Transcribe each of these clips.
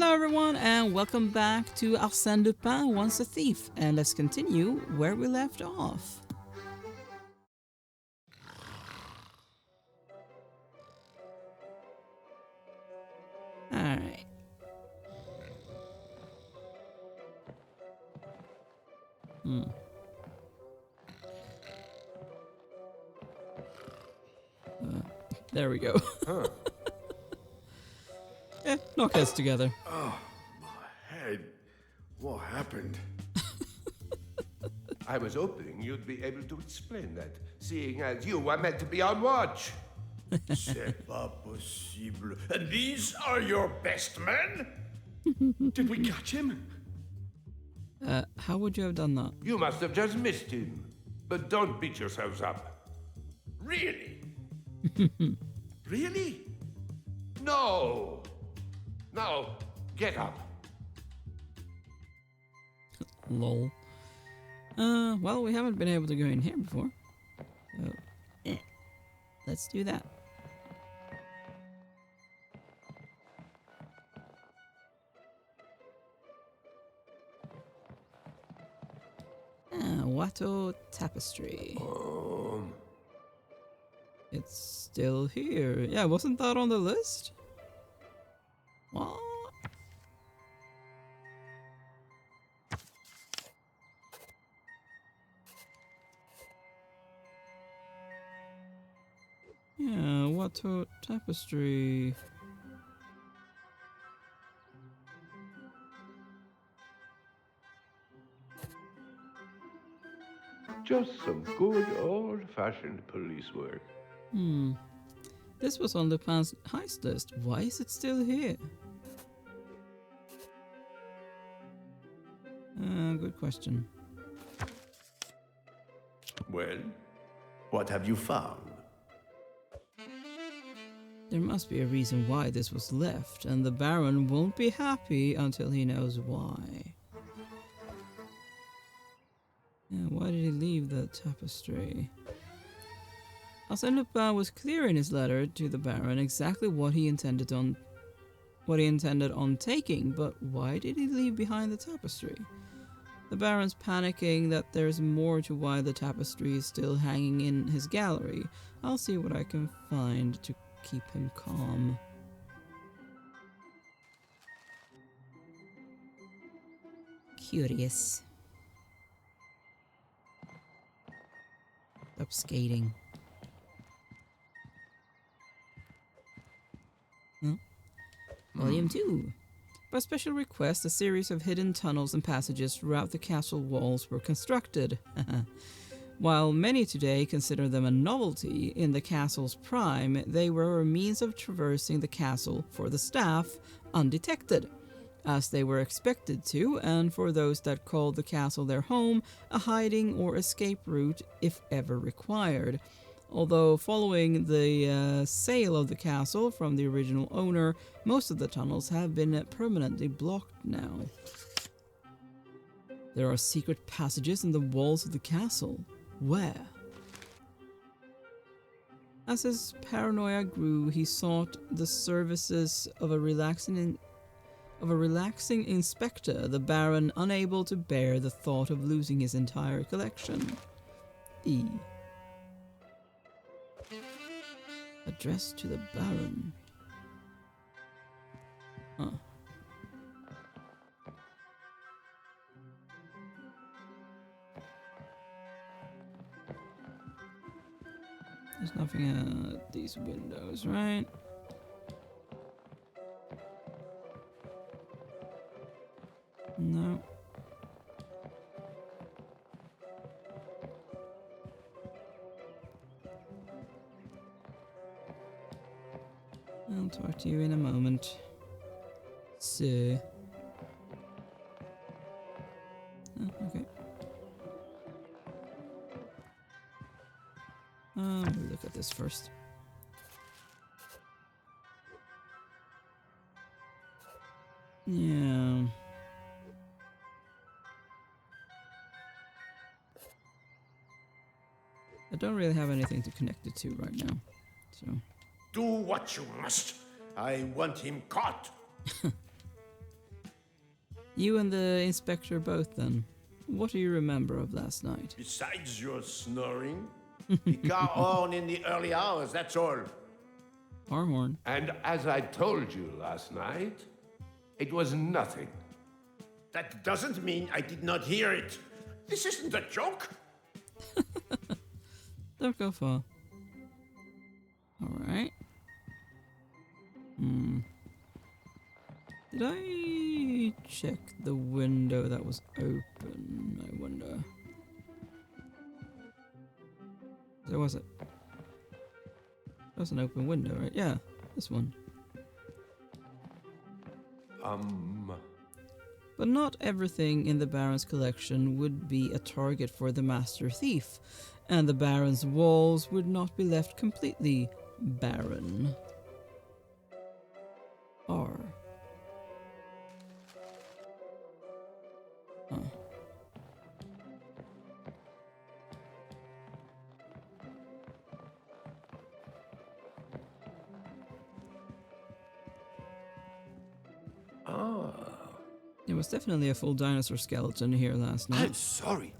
Hello everyone and welcome back to Arsene Lupin Once a Thief, and let's continue where we left off. Alright. There we go. Knock heads together. Oh, my head. What happened? I was hoping you'd be able to explain that, seeing as you were meant to be on watch. C'est pas possible. And these are your best men? Did we catch him? How would you have done that? You must have just missed him. But don't beat yourselves up. Really? Really? No! Now, get up. Lol. Well, we haven't been able to go in here before. So, let's do that. Watteau Tapestry. It's still here. Yeah, wasn't that on the list? What? Yeah, Watteau Tapestry. Just some good old-fashioned police work. This was on Lupin's heist list. Why is it still here? Good question. Well, what have you found? There must be a reason why this was left, and the Baron won't be happy until he knows why. Yeah, why did he leave the tapestry? Arsene Lupin was clear in his letter to the Baron exactly what he intended on taking, but why did he leave behind the tapestry? The Baron's panicking that there's more to why the tapestry is still hanging in his gallery. I'll see what I can find to keep him calm. Curious. Stop skating. Volume 2. By special request, a series of hidden tunnels and passages throughout the castle walls were constructed. While many today consider them a novelty, in the castle's prime, they were a means of traversing the castle for the staff undetected, as they were expected to, and for those that called the castle their home, a hiding or escape route if ever required. Although following the sale of the castle from the original owner, most of the tunnels have been permanently blocked now. There are secret passages in the walls of the castle. Where? As his paranoia grew, he sought the services of a relaxing inspector, the Baron unable to bear the thought of losing his entire collection. E. Addressed to the Baron. Huh. There's nothing at these windows, right? No. I'll talk to you in a moment. So. Oh, okay. We'll look at this first. Yeah. I don't really have anything to connect it to right now, so. Do what you must. I want him caught. You and the inspector both, then. What do you remember of last night? Besides your snoring? The car horn in the early hours, that's all. Our horn. And as I told you last night, it was nothing. That doesn't mean I did not hear it. This isn't a joke. Don't go far. Alright. Did I check the window that was open? I wonder. There was it. That was an open window, right? Yeah, this one. But not everything in the Baron's collection would be a target for the Master Thief, and the Baron's walls would not be left completely barren. R. Huh. There was definitely a full dinosaur skeleton here last night. I'm sorry,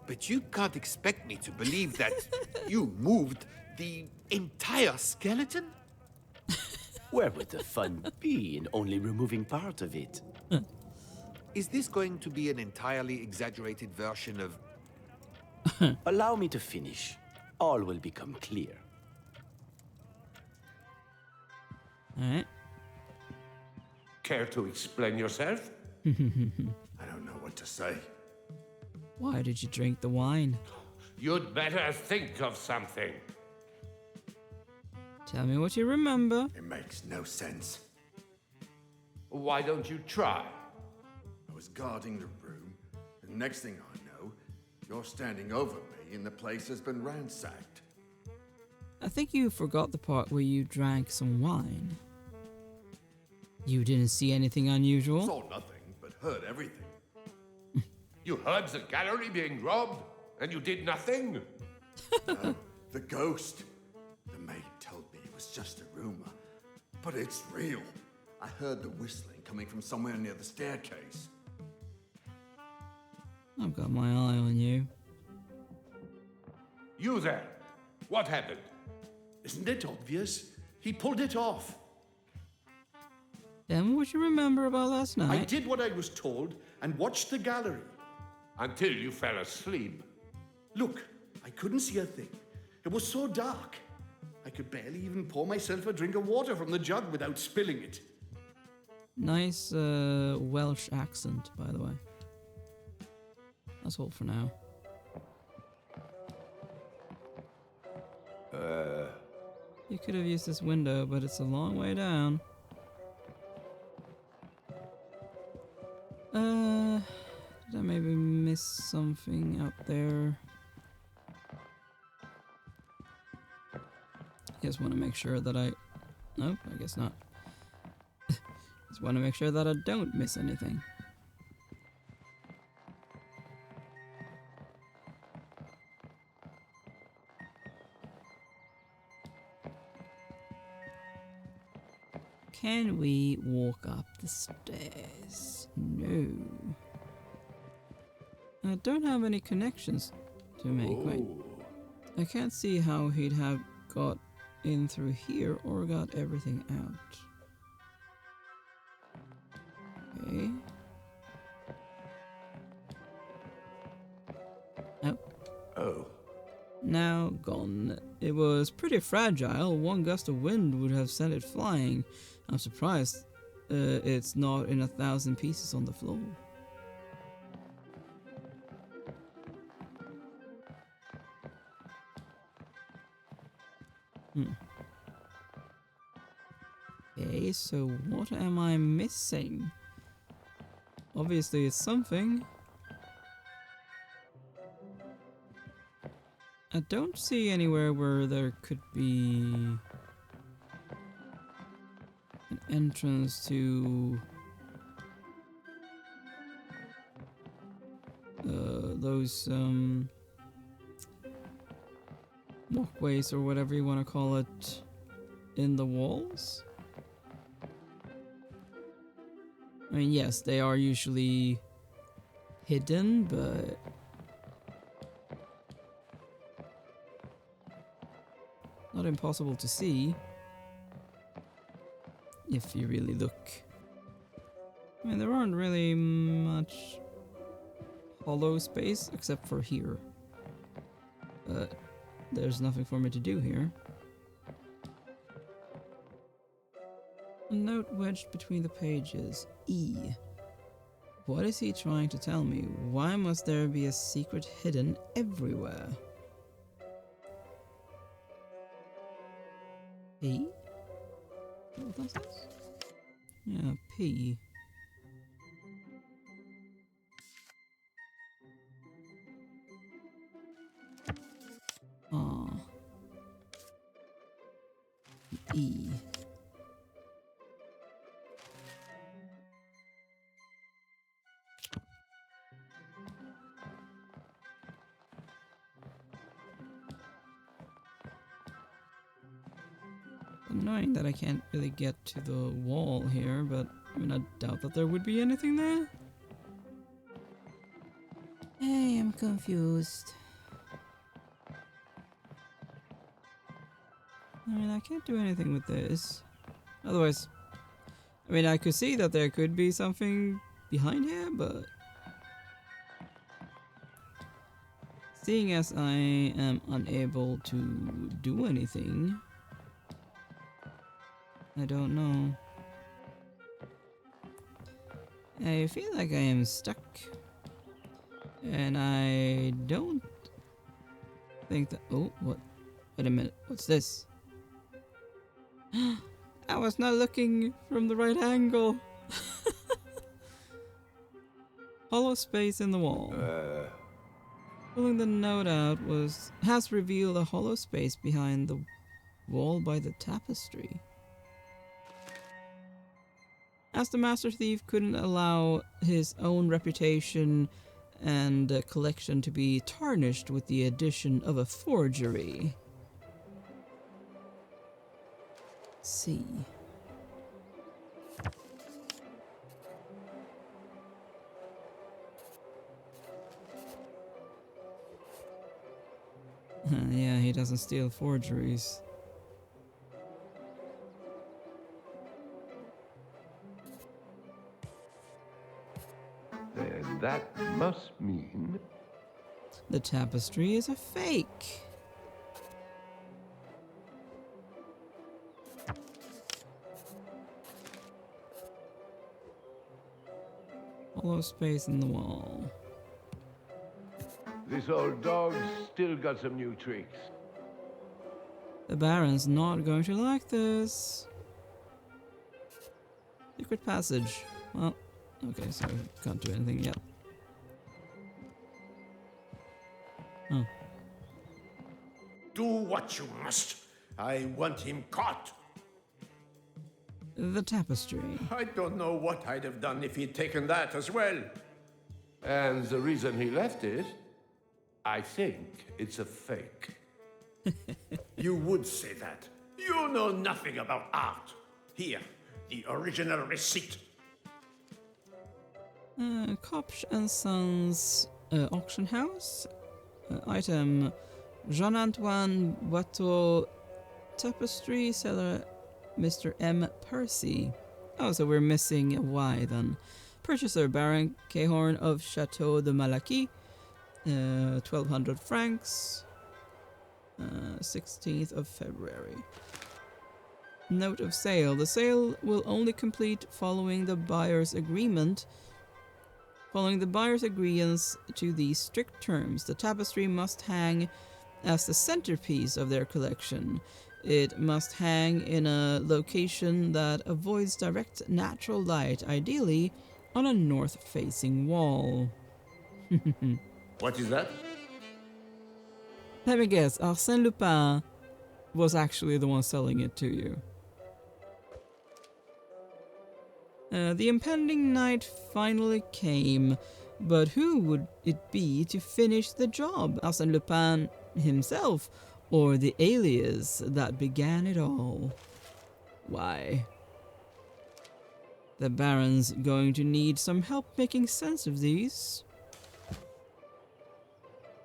but you can't expect me to believe that you moved the entire skeleton? Where would the fun be in only removing part of it? Is this going to be an entirely exaggerated version of... Allow me to finish. All will become clear. Alright. Care to explain yourself? I don't know what to say. Why did you drink the wine? You'd better think of something. Tell me what you remember. It makes no sense. Why don't you try? I was guarding the room, and next thing I know, you're standing over me and the place has been ransacked. I think you forgot the part where you drank some wine. You didn't see anything unusual? Saw nothing, but heard everything. You heard the gallery being robbed, and you did nothing? The ghost. The maid told me it was just a rumor, but it's real. I heard the whistling coming from somewhere near the staircase. I've got my eye on you. You there. What happened? Isn't it obvious? He pulled it off. Tell me what you remember about last night. I did what I was told and watched the gallery. Until you fell asleep. Look, I couldn't see a thing. It was so dark. I could barely even pour myself a drink of water from the jug without spilling it. Nice Welsh accent, by the way. That's all for now. You could have used this window, but it's a long way down. Did I maybe miss something out there? Just want to make sure that I... Nope, I guess not. Just want to make sure that I don't miss anything. Can we walk up the stairs? No. I don't have any connections to make. Wait. I can't see how he'd have got in through here or got everything out. Okay. Oh. Oh. Now gone. It was pretty fragile. One gust of wind would have sent it flying. I'm surprised it's not in 1,000 pieces on the floor. Okay, so what am I missing? Obviously it's something. I don't see anywhere where there could be an entrance to those walkways or whatever you want to call it in the walls. I mean, yes, they are usually hidden, but not impossible to see if you really look. I mean, there aren't really much hollow space except for here. But there's nothing for me to do here. A note wedged between the pages. E. What is he trying to tell me? Why must there be a secret hidden everywhere? P? What was this? Yeah, P. Ah. E. Annoying that I can't really get to the wall here, but I mean, I doubt that there would be anything there. Hey, I'm confused. I mean, I can't do anything with this. Otherwise, I mean, I could see that there could be something behind here, but seeing as I am unable to do anything, I don't know. I feel like I am stuck. And I don't think that... Oh, what? Wait a minute. What's this? I was not looking from the right angle. Hollow space in the wall. Pulling the note out has revealed a hollow space behind the wall by the tapestry. As the master thief couldn't allow his own reputation and collection to be tarnished with the addition of a forgery. C. Yeah, he doesn't steal forgeries. Then that must mean... The tapestry is a fake. Hollow space in the wall. This old dog's still got some new tricks. The Baron's not going to like this. Secret passage. Well, okay, so can't do anything yet. Oh. Do what you must. I want him caught. The tapestry. I don't know what I'd have done if he'd taken that as well. And the reason he left it, I think it's a fake. You would say that. You know nothing about art. Here, the original receipt. Kopsch and Sons auction house. Item Jean-Antoine Watteau tapestry, seller Mr. M. Percy. Oh, so we're missing a Y then. Purchaser Baron Cahorn of Chateau de Malaquis. 1,200 francs. 16th of February. Note of sale. The sale will only complete following the buyer's agreement. Following the buyer's agreements to these strict terms, the tapestry must hang as the centerpiece of their collection. It must hang in a location that avoids direct natural light, ideally on a north-facing wall. What is that? Let me guess, Arsene Lupin was actually the one selling it to you. The impending night finally came, but who would it be to finish the job? Arsene Lupin himself, or the alias that began it all? Why? The Baron's going to need some help making sense of these.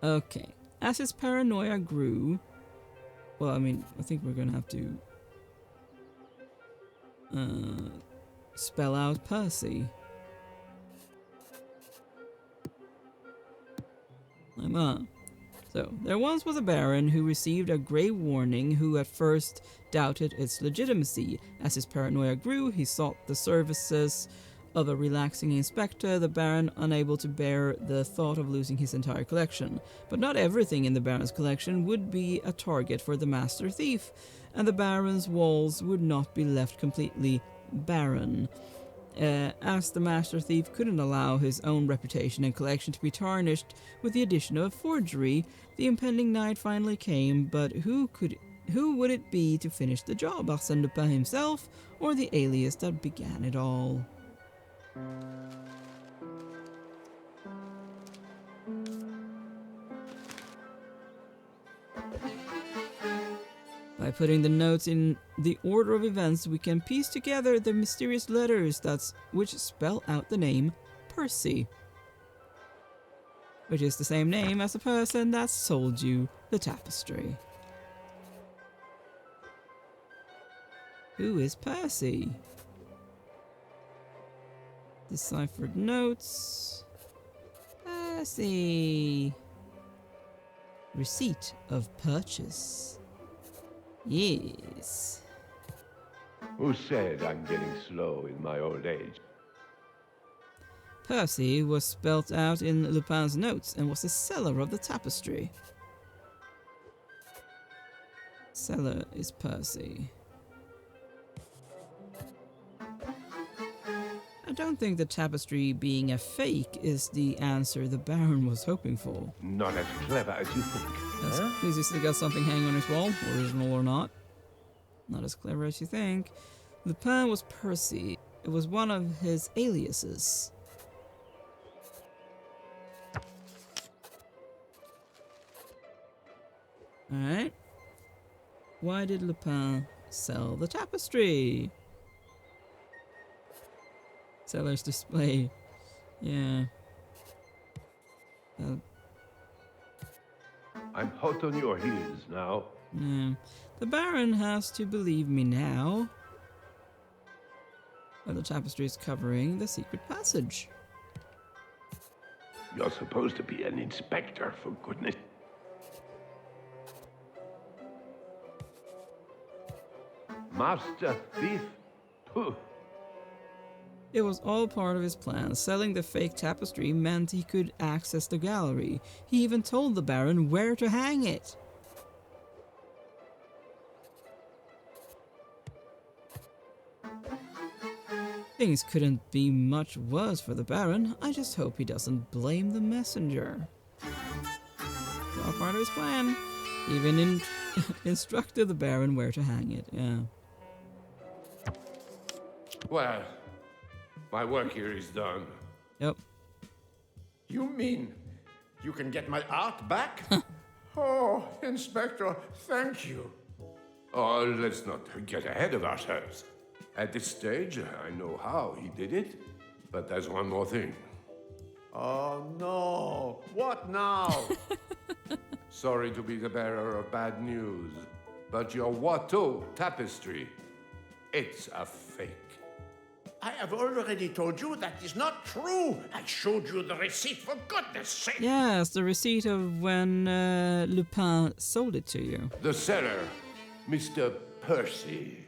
Okay. As his paranoia grew... Well, I mean, I think we're gonna have to... spell out Percy. Like that. So, there once was a baron who received a grey warning who at first doubted its legitimacy. As his paranoia grew, he sought the services of a relaxing inspector, the baron unable to bear the thought of losing his entire collection. But not everything in the baron's collection would be a target for the master thief, and the baron's walls would not be left completely barren. As the master thief couldn't allow his own reputation and collection to be tarnished with the addition of a forgery, the impending night finally came, but who would it be to finish the job, Arsene Lupin himself, or the alias that began it all? By putting the notes in the order of events, we can piece together the mysterious letters which spell out the name Percy, which is the same name as the person that sold you the tapestry. Who is Percy? Deciphered notes. Percy. Receipt of purchase. Yes. Who said I'm getting slow in my old age? Percy was spelt out in Lupin's notes and was the seller of the tapestry. Seller is Percy. I don't think the tapestry being a fake is the answer the Baron was hoping for. Not as clever as you think. He's just got something hanging on his wall, original or not. Not as clever as you think. Lupin was Percy. It was one of his aliases. Alright. Why did Lupin sell the tapestry? Seller's display. Yeah. I'm hot on your heels now. Yeah. The Baron has to believe me now. Well, the tapestry is covering the secret passage. You're supposed to be an inspector, for goodness. Master thief? Pooh. It was all part of his plan. Selling the fake tapestry meant he could access the gallery. He even told the Baron where to hang it. Things couldn't be much worse for the Baron. I just hope he doesn't blame the messenger. It's all part of his plan. Even instructed the Baron where to hang it. Yeah. Well, my work here is done. Yep. You mean you can get my art back? Oh, Inspector, thank you. Oh, let's not get ahead of ourselves. At this stage, I know how he did it, but there's one more thing. Oh no, what now? Sorry to be the bearer of bad news, but your Watteau tapestry, it's a fake. I have already told you that is not true. I showed you the receipt, for goodness sake. Yes, the receipt of when Lupin sold it to you. The seller, Mr. Percy.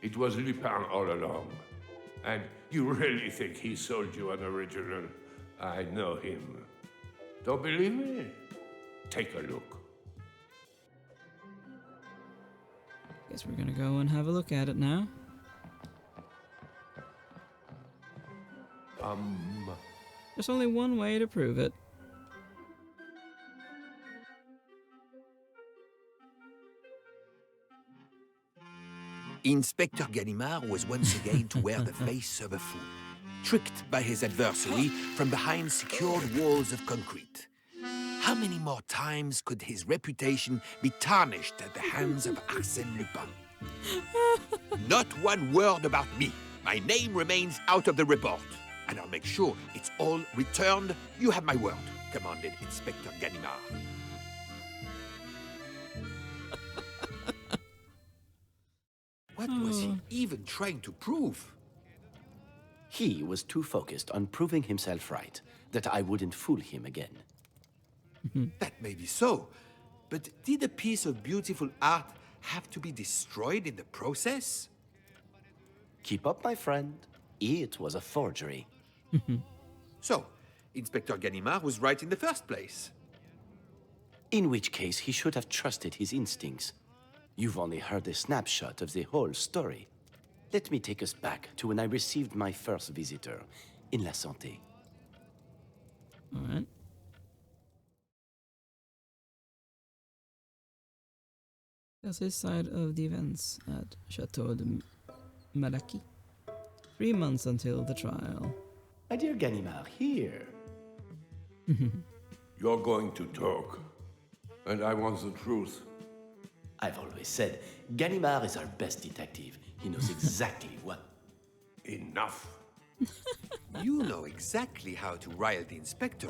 It was Lupin all along. And you really think he sold you an original? I know him. Don't believe me? Take a look. Guess we're gonna go and have a look at it now. There's only one way to prove it. Inspector Ganimard was once again to wear the face of a fool, tricked by his adversary from behind secured walls of concrete. How many more times could his reputation be tarnished at the hands of Arsene Lupin? Not one word about me. My name remains out of the report, and I'll make sure it's all returned. You have my word, commanded Inspector Ganimard. What was he even trying to prove? He was too focused on proving himself right that I wouldn't fool him again. That may be so, but did a piece of beautiful art have to be destroyed in the process? Keep up, my friend. It was a forgery. So, Inspector Ganimard was right in the first place. In which case, he should have trusted his instincts. You've only heard a snapshot of the whole story. Let me take us back to when I received my first visitor in La Santé. All right. That's his side of the events at Chateau de Malaquis. 3 months until the trial. My dear Ganimard, here. You're going to talk, and I want the truth. I've always said, Ganimard is our best detective. He knows exactly what. Enough. You know exactly how to rile the inspector.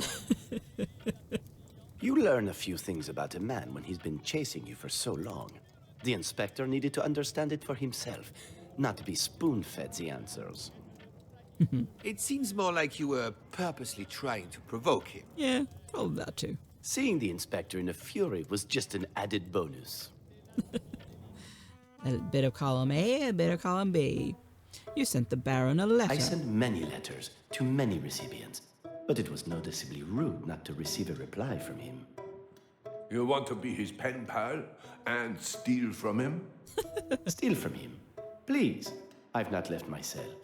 You learn a few things about a man when he's been chasing you for so long. The inspector needed to understand it for himself, not be spoon-fed the answers. It seems more like you were purposely trying to provoke him. Yeah, probably that too. Seeing the inspector in a fury was just an added bonus. A bit of column A, a bit of column B. You sent the Baron a letter. I sent many letters to many recipients, but it was noticeably rude not to receive a reply from him. You want to be his pen pal and steal from him? Steal from him. Please, I've not left my cell.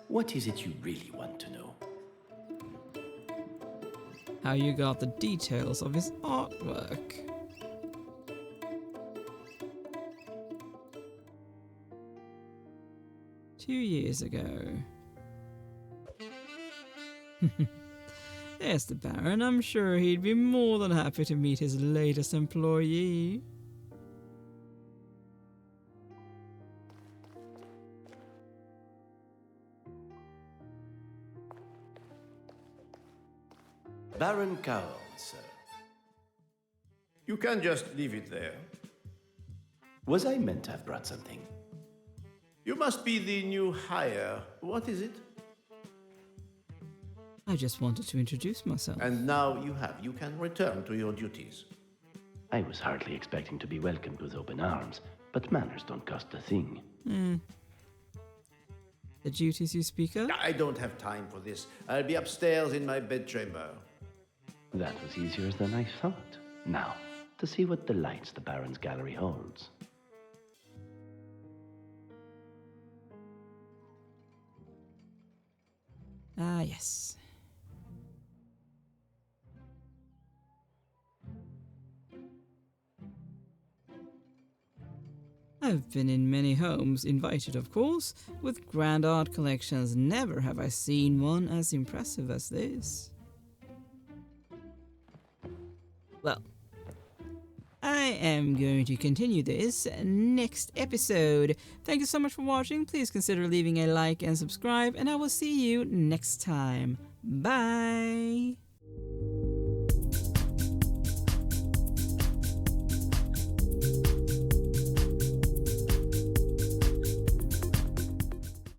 What is it you really want to know? How you got the details of his artwork. Two years ago. There's the Baron. I'm sure he'd be more than happy to meet his latest employee. Baron Cowell, sir. You can't just leave it there. Was I meant to have brought something? You must be the new hire. What is it? I just wanted to introduce myself. And now you have. You can return to your duties. I was hardly expecting to be welcomed with open arms, but manners don't cost a thing. The duties you speak of? I don't have time for this. I'll be upstairs in my bedchamber. That was easier than I thought. Now, to see what delights the Baron's gallery holds. Ah, yes. I've been in many homes, invited of course, with grand art collections. Never have I seen one as impressive as this. Well, I am going to continue this next episode. Thank you so much for watching. Please consider leaving a like and subscribe, and I will see you next time. Bye!